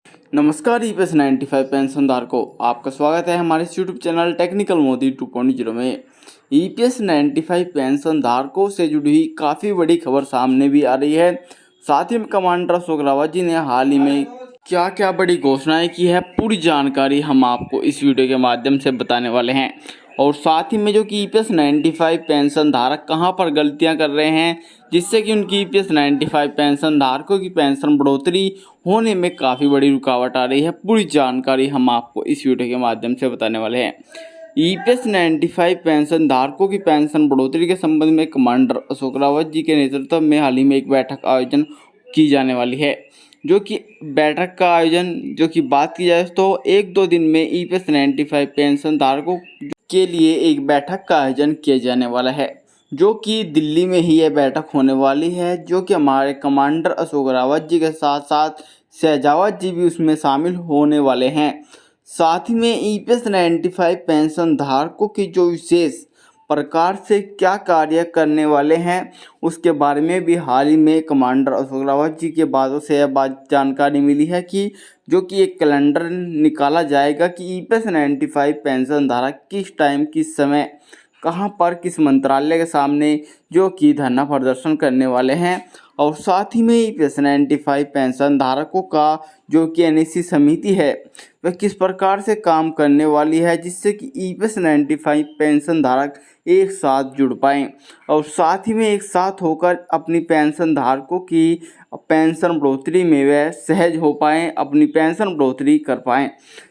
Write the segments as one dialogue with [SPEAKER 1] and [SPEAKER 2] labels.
[SPEAKER 1] नमस्कार ईपीएस 95 पेंशनधारकों, आपका स्वागत है हमारे यूट्यूब चैनल टेक्निकल मोदी 2.0 में। ईपीएस 95 पेंशनधारकों से जुड़ी हुई काफ़ी बड़ी खबर सामने भी आ रही है। साथ ही में कमांडर अशोक रावत जी ने हाल ही में क्या क्या बड़ी घोषणाएं की है, पूरी जानकारी हम आपको इस वीडियो के माध्यम से बताने वाले हैं। और साथ ही में जो कि ईपीएस 95 पेंशन धारक कहां पर गलतियां कर रहे हैं, जिससे कि उनकी ईपीएस 95 पेंशन धारकों की पेंशन बढ़ोतरी होने में काफ़ी बड़ी रुकावट आ रही है, पूरी जानकारी हम आपको इस वीडियो के माध्यम से बताने वाले हैं। ईपीएस 95 पेंशन धारकों की पेंशन बढ़ोतरी के संबंध में कमांडर अशोक रावत जी के नेतृत्व में हाल ही में एक बैठक आयोजन की जाने वाली है। जो कि बैठक का आयोजन जो कि बात की जाए तो 1-2 दिन में ईपीएस 95 पेंशन धारकों के लिए एक बैठक का आयोजन किया जाने वाला है, जो कि दिल्ली में ही यह बैठक होने वाली है। जो कि हमारे कमांडर अशोक रावत जी के साथ साथ शहजावत जी भी उसमें शामिल होने वाले हैं। साथ ही में ईपीएस 95 पेंशन धारकों की जो विशेष प्रकार से क्या कार्य करने वाले हैं, उसके बारे में भी हाल ही में कमांडर अशोक रावत जी के बातों से यह बात जानकारी मिली है कि जो कि एक कैलेंडर निकाला जाएगा कि ईपीएस 95 पेंशन धारक किस टाइम किस समय कहां पर किस मंत्रालय के सामने जो कि धरना प्रदर्शन करने वाले हैं। और साथ ही में ईपीएस 95 पेंशन धारकों का जो कि एनएसी समिति है वह किस प्रकार से काम करने वाली है, जिससे कि ईपीएस 95 पेंशन धारक एक साथ जुड़ पाएँ और साथ ही में एक साथ होकर अपनी पेंशन धारकों की पेंशन बढ़ोतरी में वह सहज हो पाएँ, अपनी पेंशन बढ़ोतरी कर पाएँ।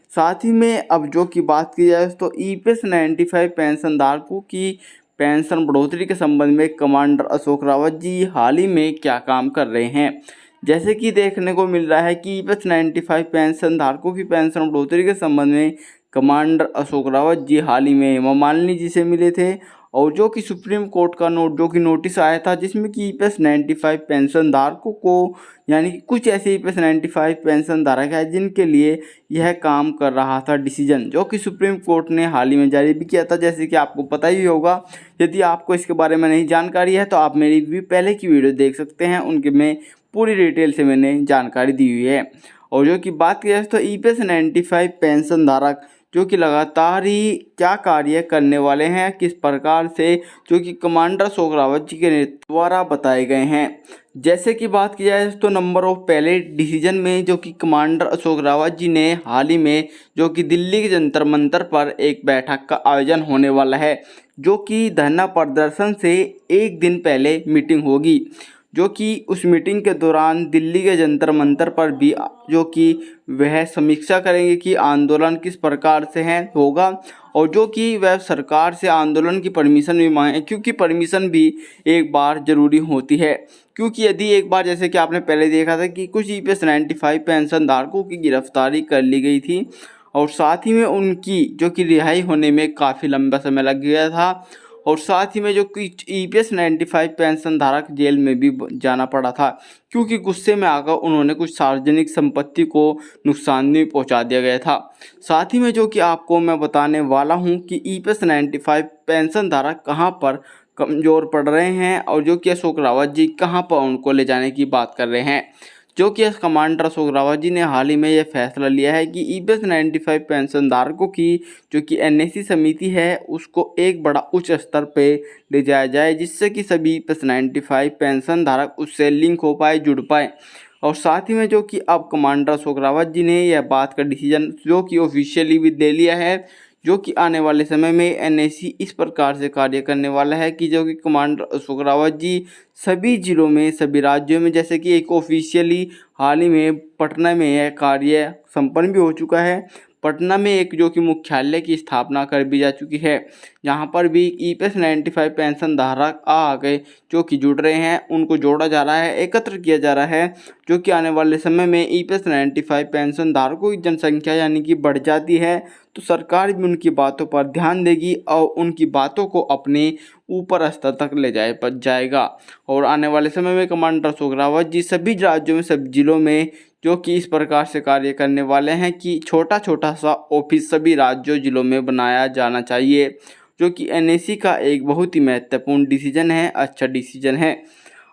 [SPEAKER 1] साथ ही में अब जो की बात की जाए तो ईपीएस 95 पेंशन धारकों की पेंशन बढ़ोतरी के संबंध में कमांडर अशोक रावत जी हाल ही में क्या काम कर रहे हैं। जैसे कि देखने को मिल रहा है कि ईपीएस 95 पेंशन धारकों की पेंशन बढ़ोतरी के संबंध में कमांडर अशोक रावत जी हाल ही में हेमा मालिनी जी से मिले थे। और जो कि सुप्रीम कोर्ट का नोटिस आया था, जिसमें कि ईपीएस 95 पेंशन धारकों को यानी कि कुछ ऐसे ईपीएस 95 पेंशन धारक है जिनके लिए यह काम कर रहा था डिसीजन, जो कि सुप्रीम कोर्ट ने हाल ही में जारी भी किया था, जैसे कि आपको पता ही होगा। यदि आपको इसके बारे में नहीं जानकारी है तो आप मेरी भी पहले की वीडियो देख सकते हैं, उनके में पूरी डिटेल से मैंने जानकारी दी हुई है। और जो कि बात की जाए तो ईपीएस 95 पेंशन धारक जो कि लगातार ही क्या कार्य करने वाले हैं, किस प्रकार से, जो कि कमांडर अशोक रावत जी के द्वारा बताए गए हैं। जैसे कि बात की जाए तो नंबर ऑफ पहले डिसीजन में जो कि कमांडर अशोक रावत जी ने हाल ही में जो कि दिल्ली के जंतर मंतर पर एक बैठक का आयोजन होने वाला है, जो कि धरना प्रदर्शन से एक दिन पहले मीटिंग होगी। जो कि उस मीटिंग के दौरान दिल्ली के जंतर मंतर पर भी जो कि वह समीक्षा करेंगे कि आंदोलन किस प्रकार से होगा। और जो कि वह सरकार से आंदोलन की परमिशन भी मांगे, क्योंकि परमिशन भी एक बार ज़रूरी होती है। क्योंकि यदि एक बार जैसे कि आपने पहले देखा था कि कुछ ईपीएस 95 पेंशन धारकों की गिरफ्तारी कर ली गई थी और साथ ही में उनकी जो कि रिहाई होने में काफ़ी लंबा समय लग गया था। और साथ ही में जो कि ईपीएस 95 पेंशन धारक जेल में भी जाना पड़ा था, क्योंकि गुस्से में आकर उन्होंने कुछ सार्वजनिक संपत्ति को नुकसान भी पहुंचा दिया गया था। साथ ही में जो कि आपको मैं बताने वाला हूं कि ईपीएस 95 पेंशन धारक कहां पर कमज़ोर पड़ रहे हैं और जो कि अशोक रावत जी कहां पर उनको ले जाने की बात कर रहे हैं। जो कि कमांडर अशोक रावत जी ने हाल ही में यह फैसला लिया है कि ईपीएस 95 पेंशन धारकों की जो कि एनएसी समिति है उसको एक बड़ा उच्च स्तर पे ले जाया जाए, जिससे कि सभी ईपीएस 95 पेंशन धारक उससे लिंक हो पाए, जुड़ पाए। और साथ ही में जो कि अब कमांडर अशोक रावत जी ने यह बात का डिसीजन जो कि ऑफिशियली भी ले लिया है, जो कि आने वाले समय में एनएसी इस प्रकार से कार्य करने वाला है कि जो कि कमांडर अशोक रावत जी सभी जिलों में, सभी राज्यों में, जैसे कि एक ऑफिशियली हाल ही में पटना में यह कार्य संपन्न भी हो चुका है। पटना में एक जो कि मुख्यालय की स्थापना कर भी जा चुकी है, जहां पर भी ईपीएस 95 पेंशन धारक आ गए जो कि जुड़ रहे हैं, उनको जोड़ा जा रहा है, एकत्र किया जा रहा है। जो कि आने वाले समय में ईपीएस 95 पेंशन धारकों की जनसंख्या यानी कि बढ़ जाती है तो सरकार भी उनकी बातों पर ध्यान देगी और उनकी बातों को अपने ऊपर स्तर तक ले जाएगा। और आने वाले समय में कमांडर अशोक रावत जी सभी राज्यों में, सभी जिलों में जो कि इस प्रकार से कार्य करने वाले हैं कि छोटा छोटा सा ऑफिस सभी राज्यों जिलों में बनाया जाना चाहिए, जो कि एनएसी का एक बहुत ही महत्वपूर्ण डिसीजन है, अच्छा डिसीजन है।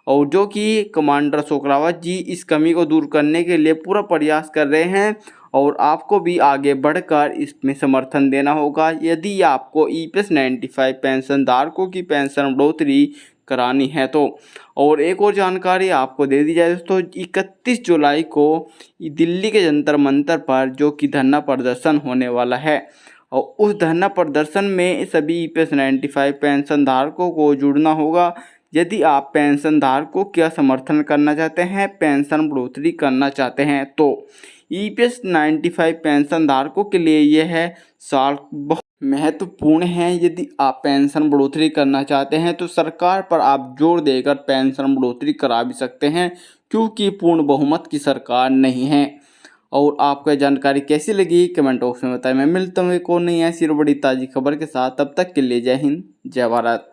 [SPEAKER 1] और जो कि कमांडर अशोक रावत जी इस कमी को दूर करने के लिए पूरा प्रयास कर रहे हैं और आपको भी आगे बढ़कर इसमें समर्थन देना होगा। यदि आपको ईपीएस 95 पेंशनधारकों की पेंशन बढ़ोतरी करानी है तो। और एक और जानकारी आपको दे दी जाए दोस्तों, 31 जुलाई को दिल्ली के जंतर मंतर पर जो कि धरना प्रदर्शन होने वाला है और उस धरना प्रदर्शन में सभी ईपीएस 95 पेंशनधारकों को जुड़ना होगा। यदि आप पेंशनधारकों का समर्थन करना चाहते हैं, पेंशन बढ़ोतरी करना चाहते हैं तो ईपीएस 95 पेंशनधारकों के लिए यह है साल बहुत महत्वपूर्ण है। यदि आप पेंशन बढ़ोतरी करना चाहते हैं तो सरकार पर आप जोर देकर पेंशन बढ़ोतरी करा भी सकते हैं, क्योंकि पूर्ण बहुमत की सरकार नहीं है। और आपको यह जानकारी कैसी लगी कमेंट बॉक्स में बताएं। मैं मिलता हूँ एक और नई ऐसी और बड़ी ताज़ी खबर के साथ, तब तक के लिए जय हिंद जय भारत।